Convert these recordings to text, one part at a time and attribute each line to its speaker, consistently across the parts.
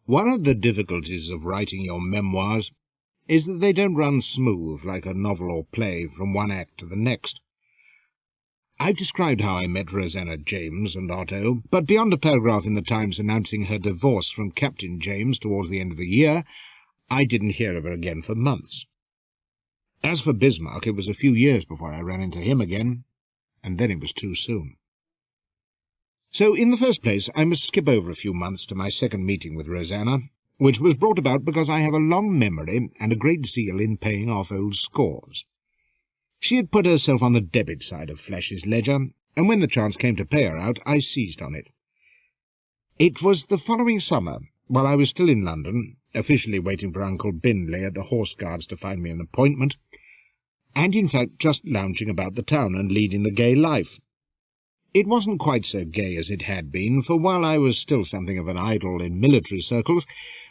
Speaker 1: One of the difficulties of writing your memoirs is that they don't run smooth like a novel or play from one act to the next. I've described how I met Rosanna James and Otto, but beyond a paragraph in the Times announcing her divorce from Captain James towards the end of the year, I didn't hear of her again for months. As for Bismarck, it was a few years before I ran into him again, and then it was too soon. So, in the first place, I must skip over a few months to my second meeting with Rosanna, which was brought about because I have a long memory and a great zeal in paying off old scores. She had put herself on the debit side of Flash's ledger, and when the chance came to pay her out, I seized on it. It was the following summer, while I was still in London, officially waiting for Uncle Bindley at the Horse Guards to find me an appointment, and in fact just lounging about the town and leading the gay life. It wasn't quite so gay as it had been, for while I was still something of an idol in military circles,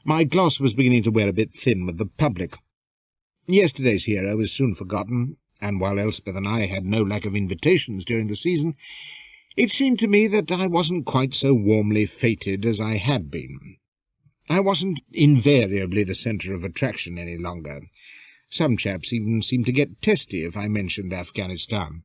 Speaker 1: my gloss was beginning to wear a bit thin with the public. Yesterday's hero was soon forgotten, and while Elspeth and I had no lack of invitations during the season, it seemed to me that I wasn't quite so warmly fated as I had been. I wasn't invariably the centre of attraction any longer. Some chaps even seemed to get testy if I mentioned Afghanistan.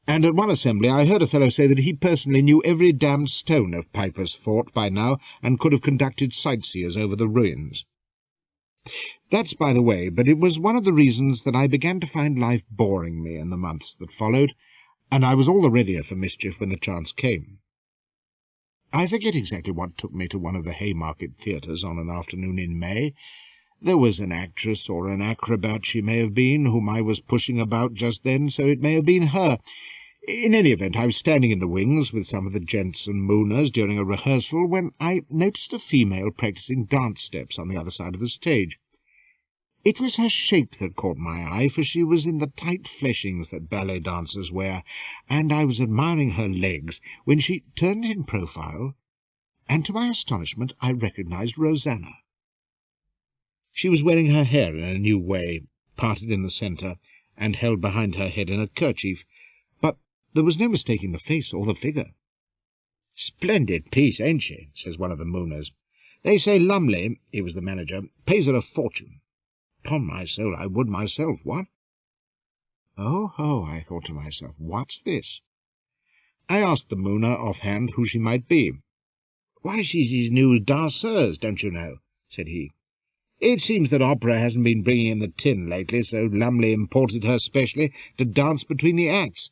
Speaker 1: And at one assembly I heard a fellow say that he personally knew every damned stone of Piper's Fort by now, and could have conducted sightseers over the ruins. That's by the way, but it was one of the reasons that I began to find life boring me in the months that followed, and I was all the readier for mischief when the chance came. I forget exactly what took me to one of the Haymarket theatres on an afternoon in May. There was an actress, or an acrobat she may have been, whom I was pushing about just then, so it may have been her. In any event, I was standing in the wings with some of the gents and mooners during a rehearsal when I noticed a female practising dance steps on the other side of the stage. It was her shape that caught my eye, for she was in the tight fleshings that ballet dancers wear, and I was admiring her legs when she turned in profile, and to my astonishment I recognized Rosanna. She was wearing her hair in a new way, parted in the centre, and held behind her head in a kerchief, but there was no mistaking the face or the figure. "Splendid piece, ain't she?" says one of the mooners. "They say Lumley," he was the manager, "pays her a fortune. 'Pon my soul, I would myself, what?" Oh, I thought to myself, what's this? I asked the mooner offhand who she might be. "Why, she's his new danseuse, don't you know?" said he. "It seems that opera hasn't been bringing in the tin lately, so Lumley imported her specially to dance between the acts.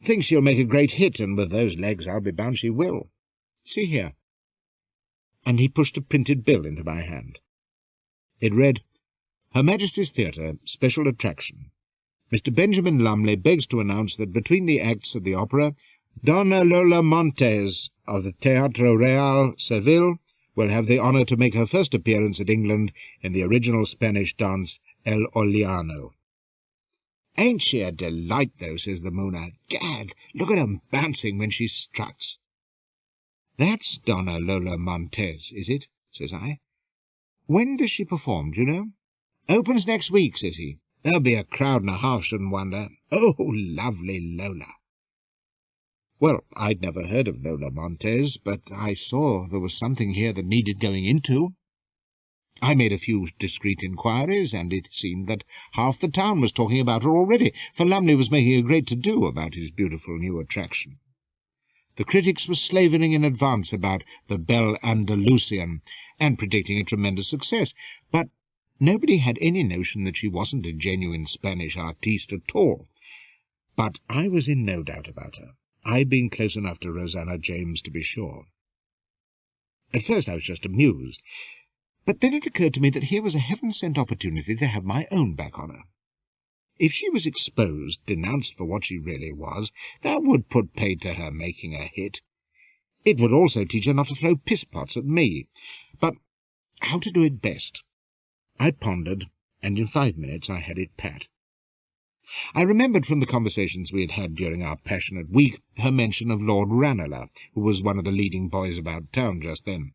Speaker 1: Thinks she'll make a great hit, and with those legs I'll be bound she will. See here." And he pushed a printed bill into my hand. It read, "Her Majesty's Theatre, Special Attraction. Mr. Benjamin Lumley begs to announce that between the acts of the opera, Donna Lola Montez of the Teatro Real, Seville, will have the honour to make her first appearance at England in the original Spanish dance El Oleano." "Ain't she a delight, though?" says the mooner. "Gad, look at her bouncing when she struts." "That's Donna Lola Montez, is it?" says I. "When does she perform, do you know?" "Opens next week," says he. "There'll be a crowd and a half, shouldn't wonder. Oh, lovely Lola." Well, I'd never heard of Lola Montez, but I saw there was something here that needed going into. I made a few discreet inquiries, and it seemed that half the town was talking about her already, for Lumley was making a great to-do about his beautiful new attraction. The critics were slavering in advance about the Belle Andalusian, and predicting a tremendous success, but nobody had any notion that she wasn't a genuine Spanish artiste at all. But I was in no doubt about her. I'd been close enough to Rosanna James to be sure. At first I was just amused, but then it occurred to me that here was a heaven-sent opportunity to have my own back on her. If she was exposed, denounced for what she really was, that would put paid to her making a hit. It would also teach her not to throw piss-pots at me. But how to do it best? I pondered, and in 5 minutes I had it pat. I remembered from the conversations we had had during our passionate week her mention of Lord Ranelagh, who was one of the leading boys about town just then.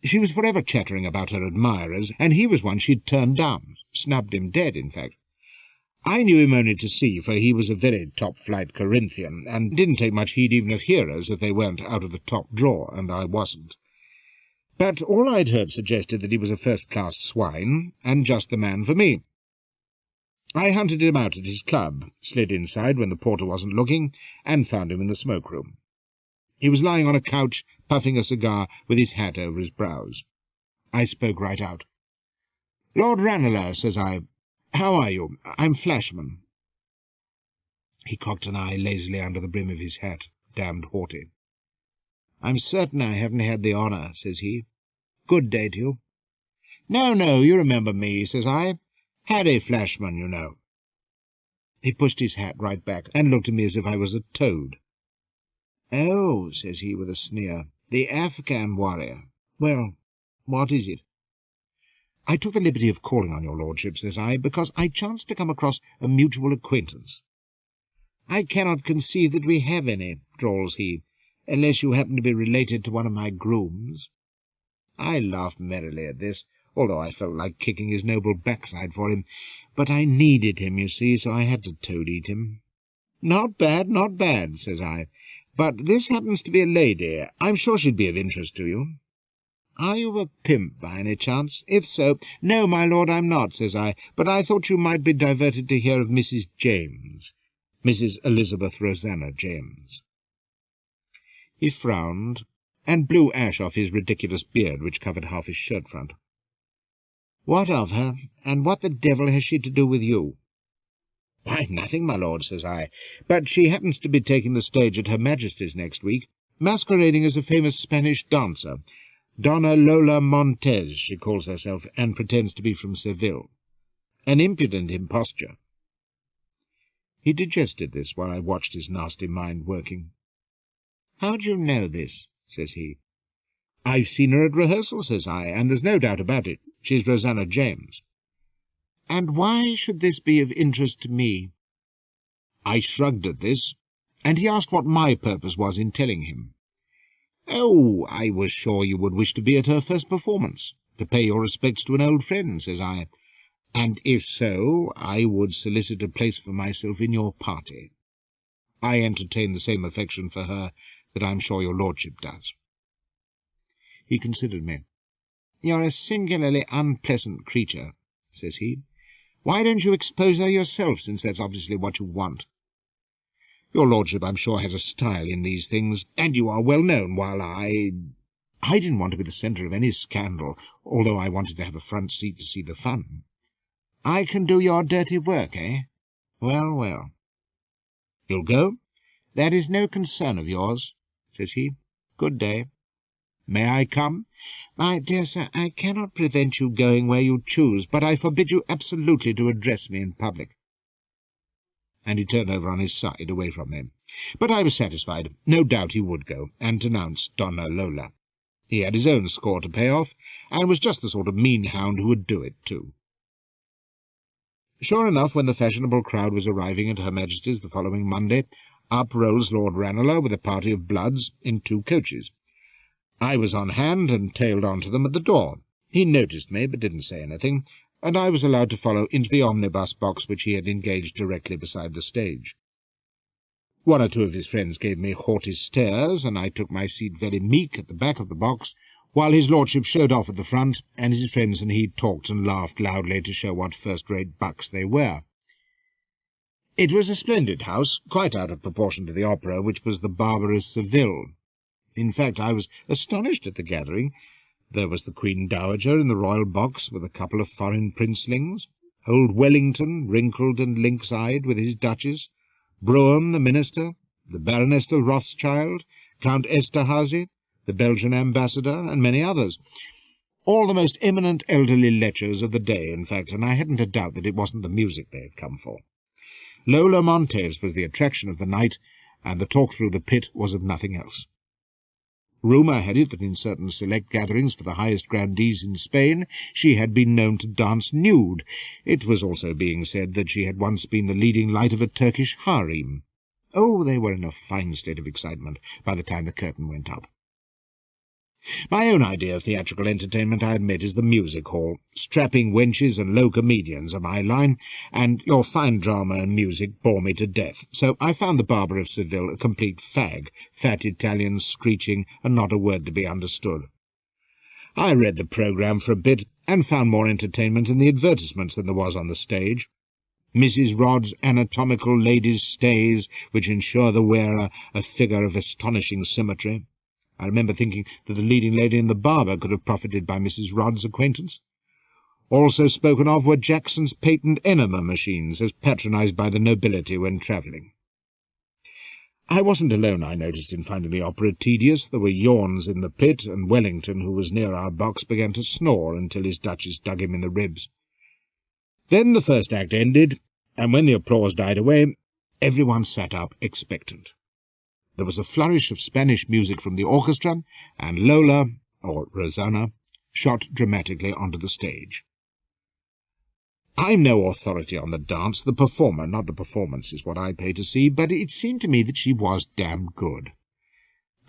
Speaker 1: She was forever chattering about her admirers, and he was one she'd turned down, snubbed him dead, in fact. I knew him only to see, for he was a very top-flight Corinthian, and didn't take much heed even of heroes if they weren't out of the top drawer, and I wasn't. But all I'd heard suggested that he was a first-class swine, and just the man for me. I hunted him out at his club, slid inside when the porter wasn't looking, and found him in the smoke-room. He was lying on a couch, puffing a cigar, with his hat over his brows. I spoke right out. "Lord Ranelagh," says I, "how are you? I'm Flashman." He cocked an eye lazily under the brim of his hat, damned haughty. "I'm certain I haven't had the honour," says he. "Good day to you." "No, you remember me," says I. "Harry Flashman, you know." He pushed his hat right back, and looked at me as if I was a toad. "Oh," says he with a sneer, "the Afghan warrior. Well, what is it?" "I took the liberty of calling on your lordship," says I, "because I chanced to come across a mutual acquaintance." "I cannot conceive that we have any," drawls he, "unless you happen to be related to one of my grooms." I laughed merrily at this, although I felt like kicking his noble backside for him, but I needed him, you see, so I had to toad-eat him. "Not bad, says I, "but this happens to be a lady. I'm sure she'd be of interest to you." "Are you a pimp, by any chance? If so—" "No, my lord, I'm not," says I, "but I thought you might be diverted to hear of Mrs. James, Mrs. Elizabeth Rosanna James." He frowned, and blew ash off his ridiculous beard, which covered half his shirt-front. "What of her, and what the devil has she to do with you?" "Why, nothing, my lord," says I, "but she happens to be taking the stage at Her Majesty's next week, masquerading as a famous Spanish dancer. Donna Lola Montez, she calls herself, and pretends to be from Seville. An impudent imposture." He digested this while I watched his nasty mind working. "How do you know this?" says he. "I've seen her at rehearsal," says I, "and there's no doubt about it. She's Rosanna James." "And why should this be of interest to me?" I shrugged at this, and he asked what my purpose was in telling him. "Oh, I was sure you would wish to be at her first performance, to pay your respects to an old friend," says I, "and if so, I would solicit a place for myself in your party. I entertain the same affection for her that I'm sure your lordship does." He considered me. "You're a singularly unpleasant creature," says he. "Why don't you expose her yourself, since that's obviously what you want?" "Your lordship, I'm sure, has a style in these things, and you are well known, while I didn't want to be the centre of any scandal, although I wanted to have a front seat to see the fun." "I can do your dirty work, eh? Well, well." "You'll go?" "That is no concern of yours," says he. "Good day." "May I come?" "My dear sir, I cannot prevent you going where you choose, but I forbid you absolutely to address me in public." And he turned over on his side, away from me. But I was satisfied. No doubt he would go, and denounce Donna Lola. He had his own score to pay off, and was just the sort of mean hound who would do it, too. Sure enough, when the fashionable crowd was arriving at Her Majesty's the following Monday, up rolls Lord Ranelagh with a party of bloods in 2 coaches. I was on hand and tailed on to them at the door. He noticed me, but didn't say anything, and I was allowed to follow into the omnibus box which he had engaged directly beside the stage. 1 or 2 of his friends gave me haughty stares, and I took my seat very meek at the back of the box, while his lordship showed off at the front, and his friends and he talked and laughed loudly to show what first-rate bucks they were. It was a splendid house, quite out of proportion to the opera, which was the Barber of Seville. In fact, I was astonished at the gathering. There was the Queen Dowager in the royal box with a couple of foreign princelings, old Wellington, wrinkled and lynx-eyed, with his duchess, Brougham, the minister, the Baroness de Rothschild, Count Esterhazy, the Belgian ambassador, and many others. All the most eminent elderly lechers of the day, in fact, and I hadn't a doubt that it wasn't the music they had come for. Lola Montez was the attraction of the night, and the talk through the pit was of nothing else. Rumour had it that in certain select gatherings for the highest grandees in Spain she had been known to dance nude. It was also being said that she had once been the leading light of a Turkish harem. Oh, they were in a fine state of excitement by the time the curtain went up. My own idea of theatrical entertainment, I admit, is the music hall. Strapping wenches and low comedians are my line, and your fine drama and music bore me to death. So I found the Barber of Seville a complete fag, fat Italians screeching, and not a word to be understood. I read the programme for a bit, and found more entertainment in the advertisements than there was on the stage. Mrs. Rodd's anatomical ladies' stays, which ensure the wearer a figure of astonishing symmetry. I remember thinking that the leading lady and the barber could have profited by Mrs. Rodd's acquaintance. Also spoken of were Jackson's patent enema machines, as patronised by the nobility when travelling. I wasn't alone, I noticed, in finding the opera tedious. There were yawns in the pit, and Wellington, who was near our box, began to snore until his Duchess dug him in the ribs. Then the first act ended, and when the applause died away, everyone sat up expectant. There was a flourish of Spanish music from the orchestra, and Lola, or Rosanna, shot dramatically onto the stage. I'm no authority on the dance. The performer, not the performance, is what I pay to see, but it seemed to me that she was damn good.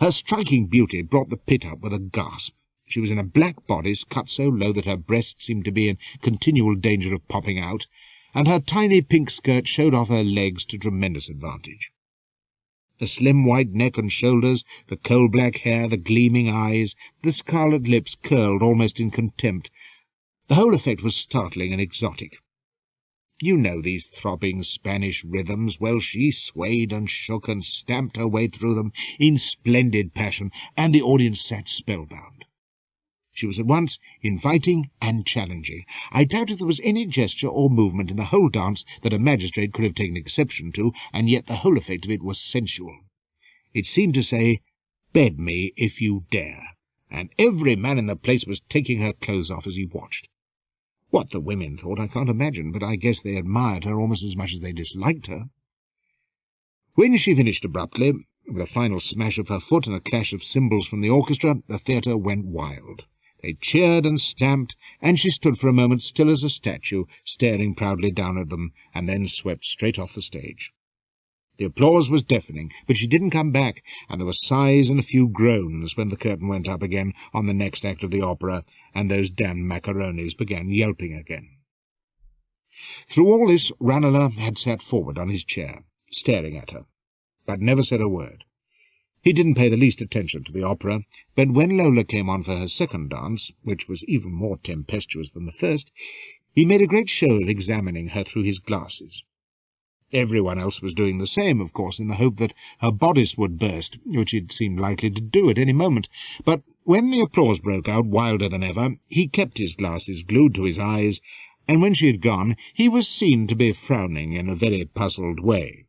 Speaker 1: Her striking beauty brought the pit up with a gasp. She was in a black bodice cut so low that her breasts seemed to be in continual danger of popping out, and her tiny pink skirt showed off her legs to tremendous advantage. The slim white neck and shoulders, the coal-black hair, the gleaming eyes, the scarlet lips curled almost in contempt. The whole effect was startling and exotic. You know these throbbing Spanish rhythms. Well, she swayed and shook and stamped her way through them in splendid passion, and the audience sat spellbound. She was at once inviting and challenging. I doubt if there was any gesture or movement in the whole dance that a magistrate could have taken exception to, and yet the whole effect of it was sensual. It seemed to say, "Bed me if you dare," and every man in the place was taking her clothes off as he watched. What the women thought I can't imagine, but I guess they admired her almost as much as they disliked her. When she finished abruptly, with a final smash of her foot and a clash of cymbals from the orchestra, the theatre went wild. They cheered and stamped, and she stood for a moment still as a statue, staring proudly down at them, and then swept straight off the stage. The applause was deafening, but she didn't come back, and there were sighs and a few groans when the curtain went up again on the next act of the opera, and those damned macaronis began yelping again. Through all this, Ranelagh had sat forward on his chair, staring at her, but never said a word. He didn't pay the least attention to the opera, but when Lola came on for her second dance, which was even more tempestuous than the first, he made a great show of examining her through his glasses. Everyone else was doing the same, of course, in the hope that her bodice would burst, which it seemed likely to do at any moment. But when the applause broke out wilder than ever, he kept his glasses glued to his eyes, and when she had gone, he was seen to be frowning in a very puzzled way.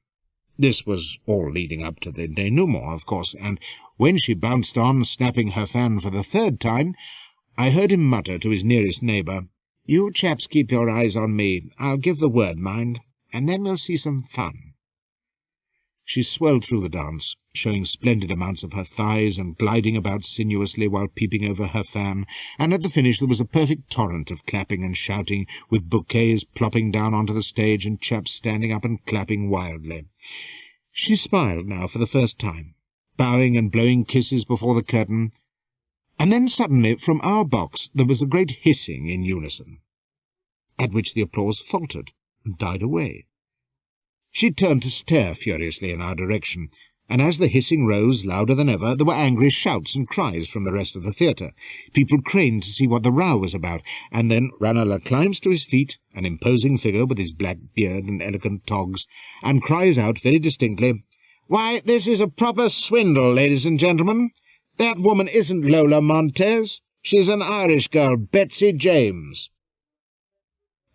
Speaker 1: This was all leading up to the denouement, of course, and when she bounced on, snapping her fan for the third time, I heard him mutter to his nearest neighbour, "You chaps keep your eyes on me. I'll give the word, mind, and then we'll see some fun." She swelled through the dance, showing splendid amounts of her thighs and gliding about sinuously while peeping over her fan, and at the finish there was a perfect torrent of clapping and shouting, with bouquets plopping down onto the stage and chaps standing up and clapping wildly. She smiled now for the first time, bowing and blowing kisses before the curtain, and then suddenly from our box there was a great hissing in unison, at which the applause faltered and died away. She turned to stare furiously in our direction, and as the hissing rose louder than ever, there were angry shouts and cries from the rest of the theatre. People craned to see what the row was about, and then Ranelagh climbs to his feet, an imposing figure with his black beard and elegant togs, and cries out very distinctly, "Why, this is a proper swindle, ladies and gentlemen. That woman isn't Lola Montez. She's an Irish girl, Betsy James."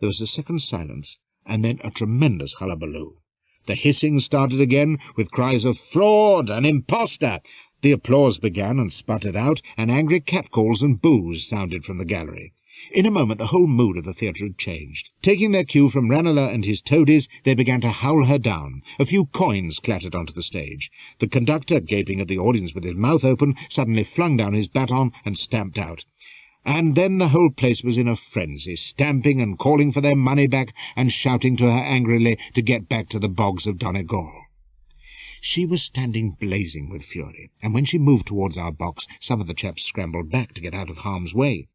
Speaker 1: There was a second's silence, and then a tremendous hullabaloo. The hissing started again, with cries of "Fraud! An impostor!" The applause began and sputtered out, and angry catcalls and boos sounded from the gallery. In a moment the whole mood of the theatre had changed. Taking their cue from Ranelagh and his toadies, they began to howl her down. A few coins clattered onto the stage. The conductor, gaping at the audience with his mouth open, suddenly flung down his baton and stamped out. And then the whole place was in a frenzy, stamping and calling for their money back, and shouting to her angrily to get back to the bogs of Donegal. She was standing blazing with fury, and when she moved towards our box, some of the chaps scrambled back to get out of harm's way.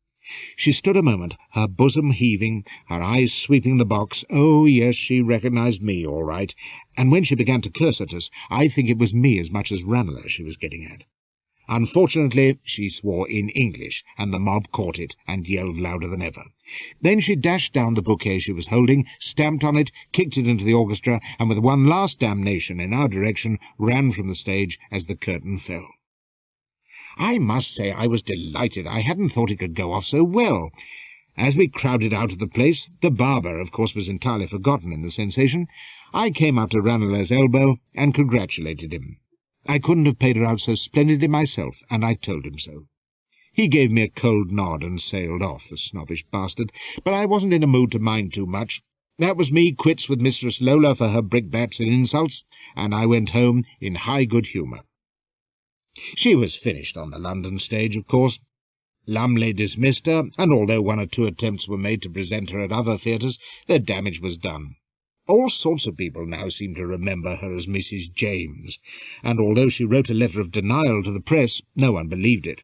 Speaker 1: She stood a moment, her bosom heaving, her eyes sweeping the box. Oh, yes, she recognized me, all right, and when she began to curse at us, I think it was me as much as Ranelagh she was getting at. Unfortunately, she swore in English, and the mob caught it and yelled louder than ever. Then she dashed down the bouquet she was holding, stamped on it, kicked it into the orchestra, and with one last damnation in our direction, ran from the stage as the curtain fell. I must say I was delighted. I hadn't thought it could go off so well. As we crowded out of the place, the barber, of course, was entirely forgotten in the sensation. I came up to Ranelagh's elbow and congratulated him. I couldn't have paid her out so splendidly myself, and I told him so. He gave me a cold nod and sailed off, the snobbish bastard, but I wasn't in a mood to mind too much. That was me quits with Mistress Lola for her brickbats and insults, and I went home in high good humour. She was finished on the London stage, of course. Lumley dismissed her, and although one or two attempts were made to present her at other theatres, their damage was done. All sorts of people now seem to remember her as Mrs. James, and although she wrote a letter of denial to the press, no one believed it.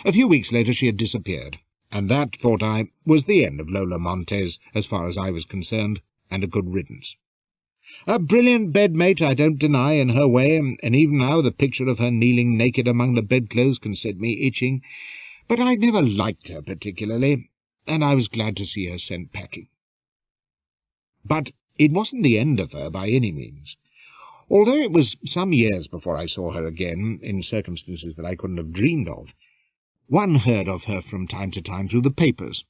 Speaker 1: A few weeks later she had disappeared, and that, thought I, was the end of Lola Montez, as far as I was concerned, and a good riddance. A brilliant bedmate, I don't deny, in her way, and even now the picture of her kneeling naked among the bedclothes can set me itching, but I never liked her particularly, and I was glad to see her sent packing. But it wasn't the end of her by any means. Although it was some years before I saw her again, in circumstances that I couldn't have dreamed of, one heard of her from time to time through the papers.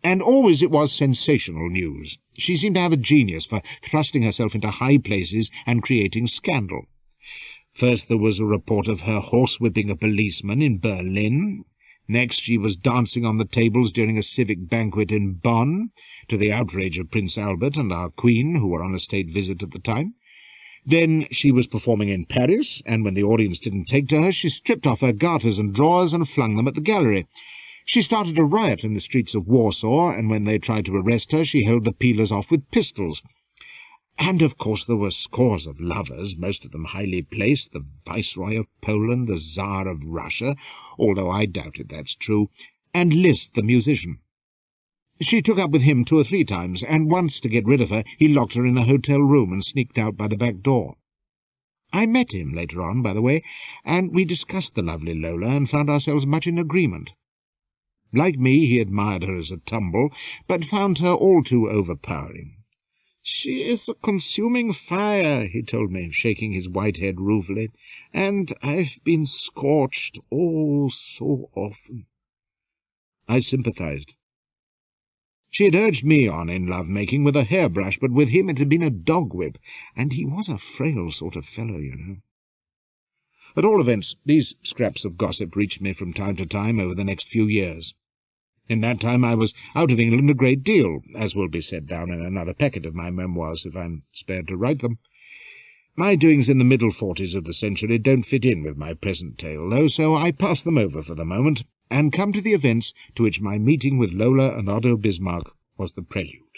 Speaker 1: And always it was sensational news. She seemed to have a genius for thrusting herself into high places and creating scandal. First there was a report of her horsewhipping a policeman in Berlin. Next she was dancing on the tables during a civic banquet in Bonn, to the outrage of Prince Albert and our Queen, who were on a state visit at the time. Then she was performing in Paris, and when the audience didn't take to her, she stripped off her garters and drawers and flung them at the gallery. She started a riot in the streets of Warsaw, and when they tried to arrest her, she held the peelers off with pistols. And, of course, there were scores of lovers, most of them highly placed, the Viceroy of Poland, the Tsar of Russia, although I doubted that's true, and Liszt, the musician. She took up with him 2 or 3 times, and once, to get rid of her, he locked her in a hotel room and sneaked out by the back door. I met him later on, by the way, and we discussed the lovely Lola and found ourselves much in agreement. Like me, he admired her as a tumble, but found her all too overpowering. "She is a consuming fire," he told me, shaking his white head ruefully, "and I've been scorched, oh, so often." I sympathized. She had urged me on in love-making with a hairbrush, but with him it had been a dog-whip, and he was a frail sort of fellow, you know. At all events, these scraps of gossip reached me from time to time over the next few years. In that time I was out of England a great deal, as will be set down in another packet of my memoirs if I'm spared to write them. My doings in the middle 40s of the century don't fit in with my present tale, though, so I pass them over for the moment, and come to the events to which my meeting with Lola and Otto Bismarck was the prelude.